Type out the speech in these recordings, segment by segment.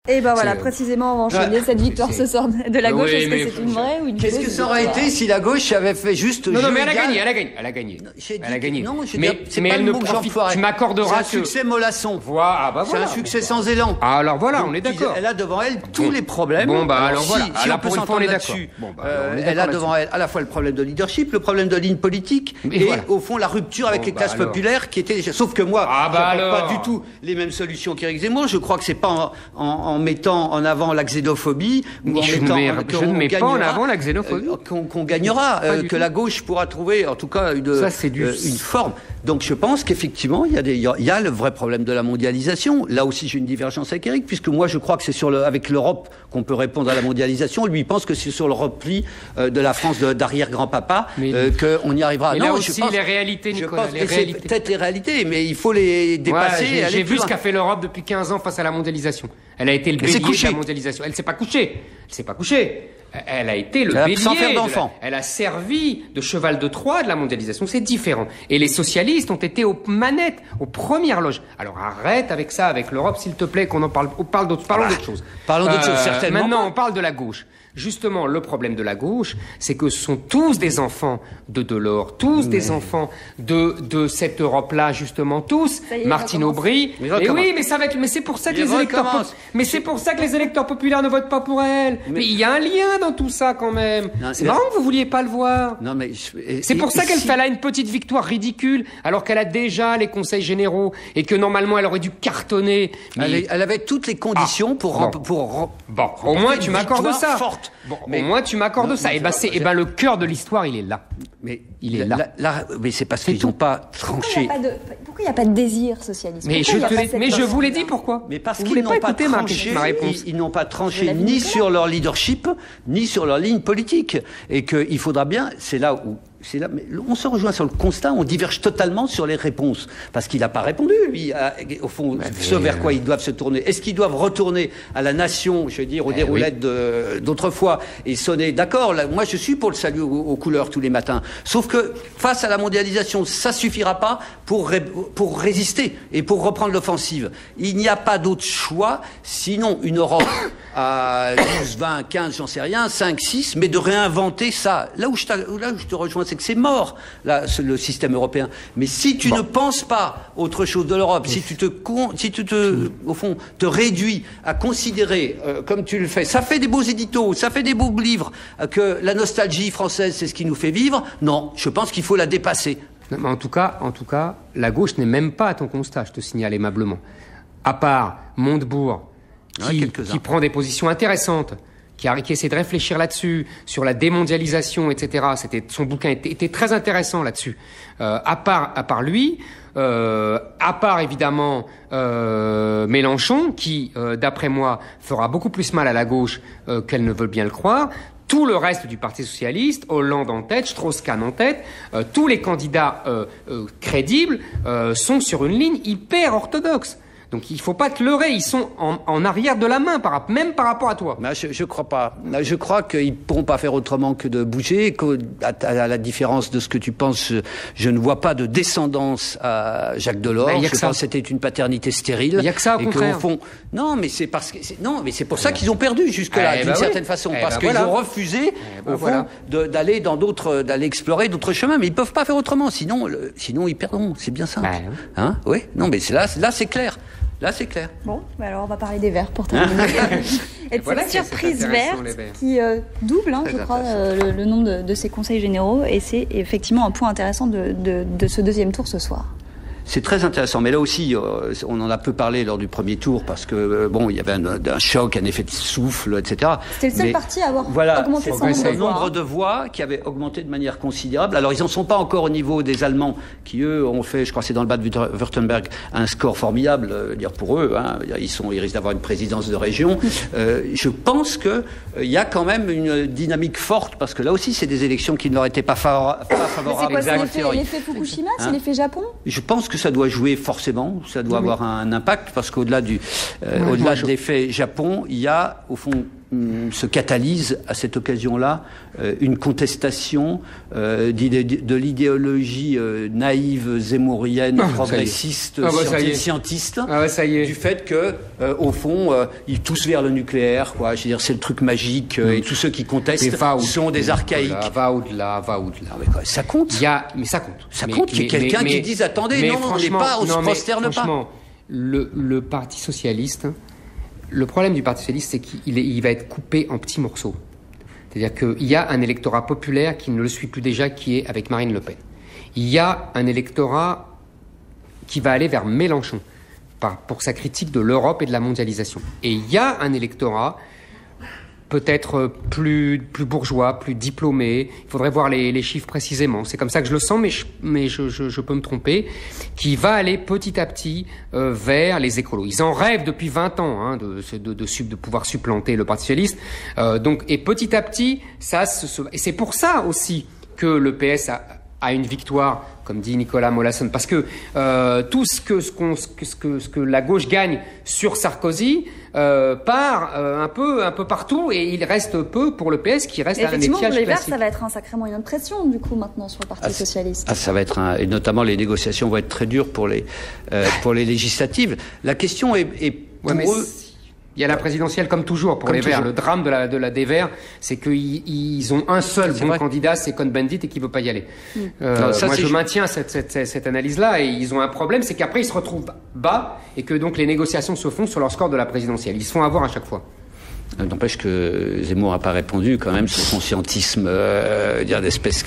Et ben voilà, précisément, on va enchaîner cette victoire ce soir de la gauche. Est-ce que c'est une vraie ou une fausse? Qu'est-ce que ça aurait été si la gauche avait fait juste... Non, mais elle a gagné. Non, mais elle ne profite. Tu m'accorderas que... C'est un succès mollasson. Voilà. C'est un succès sans élan. Alors voilà, on est d'accord. Elle a devant elle tous les problèmes. Bon, bah alors voilà. Si on peut s'entendre là-dessus, elle a devant elle à la fois le problème de leadership, le problème de ligne politique, et au fond la rupture avec les classes populaires qui étaient... Sauf que moi, je n'ai pas du tout les mêmes solutions qu'Éric Zemmour. Je crois que c'est pas en mettant en avant la xénophobie ou en mettant je ne mets pas en avant la xénophobie qu'on gagnera, que la gauche pourra trouver en tout cas une forme. Donc je pense qu'effectivement il y a le vrai problème de la mondialisation. Là aussi j'ai une divergence avec Éric, puisque moi je crois que c'est avec l'Europe qu'on peut répondre à la mondialisation. Lui il pense que c'est sur le repli de la France d'arrière-grand-papa qu'on y arrivera. Mais là aussi les réalités, Nicolas. C'est peut-être les réalités, mais il faut les dépasser. J'ai vu ce qu'a fait l'Europe depuis 15 ans face à la mondialisation. Elle a été le bélier de la mondialisation. Elle s'est pas couchée. Elle a été le bélier. Sans faire d'enfant. Elle a servi de cheval de Troie de la mondialisation. C'est différent. Et les socialistes ont été aux manettes, aux premières loges. Alors arrête avec ça, avec l'Europe, s'il te plaît, qu'on en parle. Parlons d'autres choses. Parlons d'autres choses, certainement. Maintenant, on parle de la gauche. Justement, le problème de la gauche, c'est que ce sont tous des enfants de Delors, tous des enfants de cette Europe-là, justement, tous. Martine Aubry. Mais c'est pour ça que c'est pour ça que les électeurs populaires ne votent pas pour elle. Mais il y a un lien dans tout ça, quand même. C'est marrant que vous vouliez pas le voir. C'est pour ça qu'elle fait là une petite victoire ridicule, alors qu'elle a déjà les conseils généraux et que normalement elle aurait dû cartonner. Elle avait toutes les conditions pour au moins tu m'accordes ça. Forte. Au moins tu m'accordes ça. Le cœur de l'histoire, il est là. Mais c'est parce qu'ils n'ont pas tranché. Pourquoi il n'y a pas de désir socialiste? Mais je vous l'ai dit pourquoi. Mais parce qu'ils n'ont pas tranché. Ils n'ont pas tranché ni sur leur leadership, ni sur leur ligne politique. Et qu'il faudra bien, mais on se rejoint sur le constat, on diverge totalement sur les réponses. Parce qu'il n'a pas répondu, lui, au fond, vers quoi ils doivent se tourner. Est-ce qu'ils doivent retourner à la nation, je veux dire, aux déroulettes d'autrefois, et sonner, d'accord, moi je suis pour le salut aux couleurs tous les matins. Sauf que, face à la mondialisation, ça suffira pas pour résister et pour reprendre l'offensive. Il n'y a pas d'autre choix, sinon une Europe à 12, 20, 15, j'en sais rien, 5, 6, mais de réinventer ça. Là où je te rejoins, c'est que c'est mort, là, le système européen. Mais si tu ne penses pas autre chose de l'Europe, si tu au fond, te réduis à considérer, comme tu le fais, ça fait des beaux éditos, ça fait des beaux livres, que la nostalgie française, c'est ce qui nous fait vivre. Non, je pense qu'il faut la dépasser. Non, mais en tout cas, la gauche n'est même pas à ton constat, je te signale aimablement. À part Montebourg, qui prend des positions intéressantes, qui essaie de réfléchir là-dessus, sur la démondialisation, etc. Son bouquin était très intéressant là-dessus. À part lui, à part évidemment Mélenchon, qui, d'après moi, fera beaucoup plus mal à la gauche qu'elle ne veut bien le croire. Tout le reste du Parti socialiste, Hollande en tête, Strauss-Kahn en tête, tous les candidats crédibles sont sur une ligne hyper orthodoxe. Donc il faut pas te leurrer, ils sont en arrière de la main, même par rapport à toi. Mais je crois pas. Je crois qu'ils pourront pas faire autrement que de bouger. À la différence de ce que tu penses, je ne vois pas de descendance à Jacques Delors. Je pense que c'était une paternité stérile. Il y a que ça au contraire. Non, mais c'est c'est pour ça qu'ils ont perdu jusque-là, d'une certaine façon, parce qu'ils ont refusé au fond d'aller d'aller explorer d'autres chemins. Mais ils peuvent pas faire autrement, sinon ils perdront. C'est bien ça. Oui. Non, mais là c'est clair. Là, c'est clair. Bon, alors on va parler des Verts pour terminer. Et de cette surprise verte qui double, je crois, le nombre de ces conseils généraux. Et c'est effectivement un point intéressant de ce deuxième tour ce soir. C'est très intéressant, mais là aussi, on en a peu parlé lors du premier tour parce que il y avait un choc, un effet de souffle, etc. C'était le seul parti à avoir augmenté son nombre de voix qui avait augmenté de manière considérable. Alors ils en sont pas encore au niveau des Allemands qui eux ont fait, je crois que c'est dans le Bade-Württemberg, un score formidable. Dire pour eux, ils risquent d'avoir une présidence de région. Je pense que il y a quand même une dynamique forte parce que là aussi c'est des élections qui ne leur étaient pas favorables. C'est quoi, l'effet Fukushima, c'est l'effet Japon? Je pense que ça doit jouer forcément, ça doit avoir un impact parce qu'au-delà de l'effet Japon, il y a au fond se catalyse à cette occasion-là une contestation de l'idéologie naïve zémourienne, progressiste, scientiste, du fait que au fond ils toussent vers le nucléaire, quoi. Je veux dire, c'est le truc magique et tous ceux qui contestent sont des archaïques. Va au-delà. Mais quoi, ça compte. Mais ça compte. Ça compte qu'il y ait quelqu'un qui dise attendez, non, on n'est pas, on se prosterne pas. Le Parti socialiste. Le problème du Parti socialiste, c'est qu'il va être coupé en petits morceaux. C'est-à-dire qu'il y a un électorat populaire qui ne le suit plus déjà, qui est avec Marine Le Pen. Il y a un électorat qui va aller vers Mélenchon pour sa critique de l'Europe et de la mondialisation. Et il y a un électorat peut-être plus bourgeois, plus diplômé. Il faudrait voir les chiffres précisément. C'est comme ça que je le sens, mais je peux me tromper. Qui va aller petit à petit vers les écolos. Ils en rêvent depuis 20 ans de pouvoir supplanter le Parti socialiste. Et petit à petit, et c'est pour ça aussi que le PS a une victoire, comme dit Nicolas Molasson, parce que tout ce que la gauche gagne sur Sarkozy part un peu partout, et il reste peu pour le PS qui reste un étiage classique. Effectivement, pour les Verts, ça va être un sacré moyen de pression du coup maintenant sur le Parti socialiste. Ça va être et notamment les négociations vont être très dures pour les législatives. La question est pour eux. Il y a la présidentielle comme toujours pour les Verts. Le drame des Verts, c'est qu'ils ont un seul candidat, c'est Cohn-Bendit, et qui veut pas y aller. Je maintiens cette analyse-là, et ils ont un problème, c'est qu'après ils se retrouvent bas, et que donc les négociations se font sur leur score de la présidentielle. Ils se font avoir à chaque fois. N'empêche que Zemmour n'a pas répondu quand même sur son scientisme, d'espèce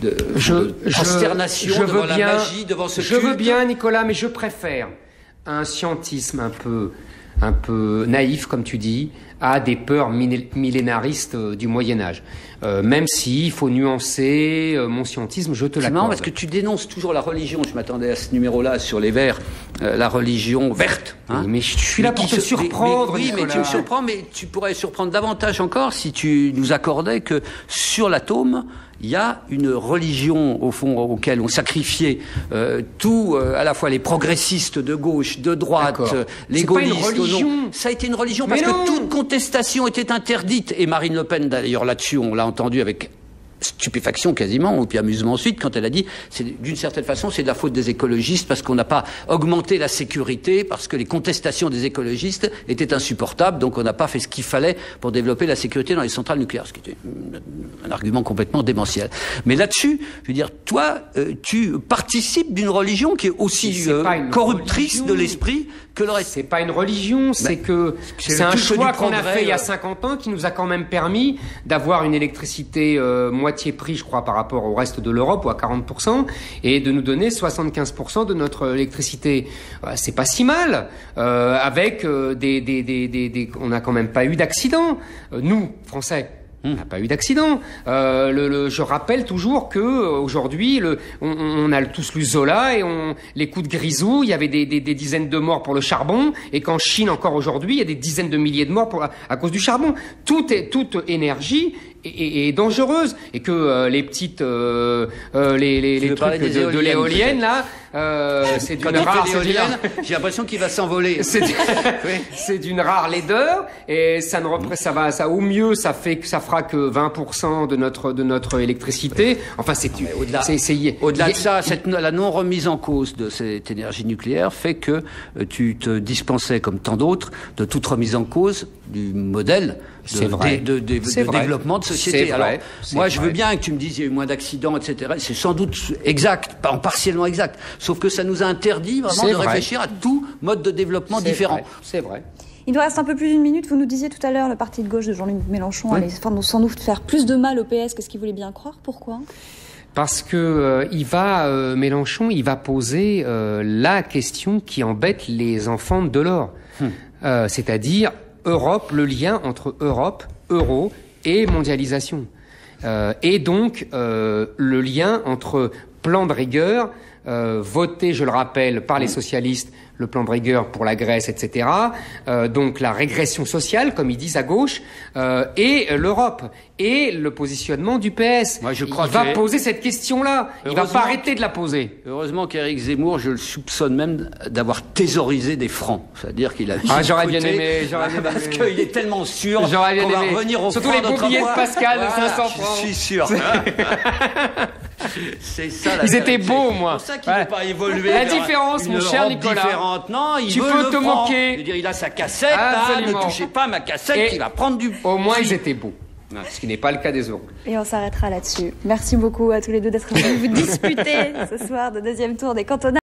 de consternation devant la magie, devant ce culte. Je veux bien, Nicolas, mais je préfère un scientisme un peu naïf, comme tu dis, à des peurs millénaristes du Moyen-Âge. Même s'il faut nuancer mon scientisme, je te l'accorde. C'est marrant parce que tu dénonces toujours la religion. Je m'attendais à ce numéro-là sur les Verts, la religion verte. Mais je suis là pour te surprendre. Oui, mais tu me surprends, mais tu pourrais surprendre davantage encore si tu nous accordais que sur l'atome, il y a une religion, au fond, auquel on sacrifiait à la fois les progressistes de gauche, de droite, les gaullistes. C'est pas une religion. Ça a été une religion parce que toute contestation était interdite. Et Marine Le Pen, d'ailleurs, là-dessus, on l'a entendu avec stupéfaction quasiment, ou puis amusement ensuite, quand elle a dit, d'une certaine façon, c'est de la faute des écologistes parce qu'on n'a pas augmenté la sécurité, parce que les contestations des écologistes étaient insupportables, donc on n'a pas fait ce qu'il fallait pour développer la sécurité dans les centrales nucléaires, ce qui était un argument complètement démentiel. Mais là-dessus, je veux dire, toi, tu participes d'une religion qui est aussi corruptrice de l'esprit que le reste. C'est pas une religion, c'est un choix qu'on a fait il y a 50 ans qui nous a quand même permis d'avoir une électricité moitié prix, je crois, par rapport au reste de l'Europe, ou à 40%, et de nous donner 75% de notre électricité. C'est pas si mal, avec on n'a quand même pas eu d'accident, nous, Français. On n'a pas eu d'accident. Je rappelle toujours que aujourd'hui, on a tous lu Zola, et les coups de grisou, il y avait des dizaines de morts pour le charbon, et qu'en Chine encore aujourd'hui, il y a des dizaines de milliers de morts à cause du charbon. Toute énergie est dangereuse, et que les petites les trucs de l'éolienne là, c'est d'une rare. J'ai l'impression qu'il va s'envoler. C'est d'une rare laideur, et ça au mieux ça fera que 20% de notre électricité. Enfin, au-delà de ça, la non remise en cause de cette énergie nucléaire fait que tu te dispensais, comme tant d'autres, de toute remise en cause du modèle de développement de société. Alors, moi, je veux bien que tu me dises il y a eu moins d'accidents, etc. C'est sans doute exact, partiellement exact. Sauf que ça nous a interdit vraiment de réfléchir à tout mode de développement différent. C'est vrai. Il nous reste un peu plus d'une minute. Vous nous disiez tout à l'heure, le parti de gauche de Jean-Luc Mélenchon allait sans doute faire plus de mal au PS que ce qu'il voulait bien croire. Pourquoi ? Parce que Mélenchon, il va poser la question qui embête les enfants de Delors. C'est-à-dire Europe, le lien entre Europe, euro et mondialisation. Et donc le lien entre plan de rigueur, voté, je le rappelle, par les socialistes, le plan Breguer pour la Grèce, etc. Donc la régression sociale, comme ils disent à gauche, et l'Europe, et le positionnement du PS. Moi, je crois il va poser cette question-là. Il va pas arrêter de la poser. Heureusement qu'Éric Zemmour, je le soupçonne même d'avoir thésaurisé des francs. C'est-à-dire qu'il a... j'aurais bien aimé. Parce qu'il est tellement sûr qu'on va revenir au surtout franc. Surtout les billets de Pascal de 500 francs. Je suis sûr. C'est ça la Ils étaient beaux, moi. C'est pour ça qu'il ne veut pas évoluer. La différence, mon cher Nicolas. Non, tu peux te moquer. Je veux dire, il a sa cassette. Là, ne touchez pas à ma cassette, il va prendre du... Au moins, ils étaient beaux. Ce qui n'est pas le cas des euros. Et on s'arrêtera là-dessus. Merci beaucoup à tous les deux d'être venus vous disputer ce soir de deuxième tour des cantonales.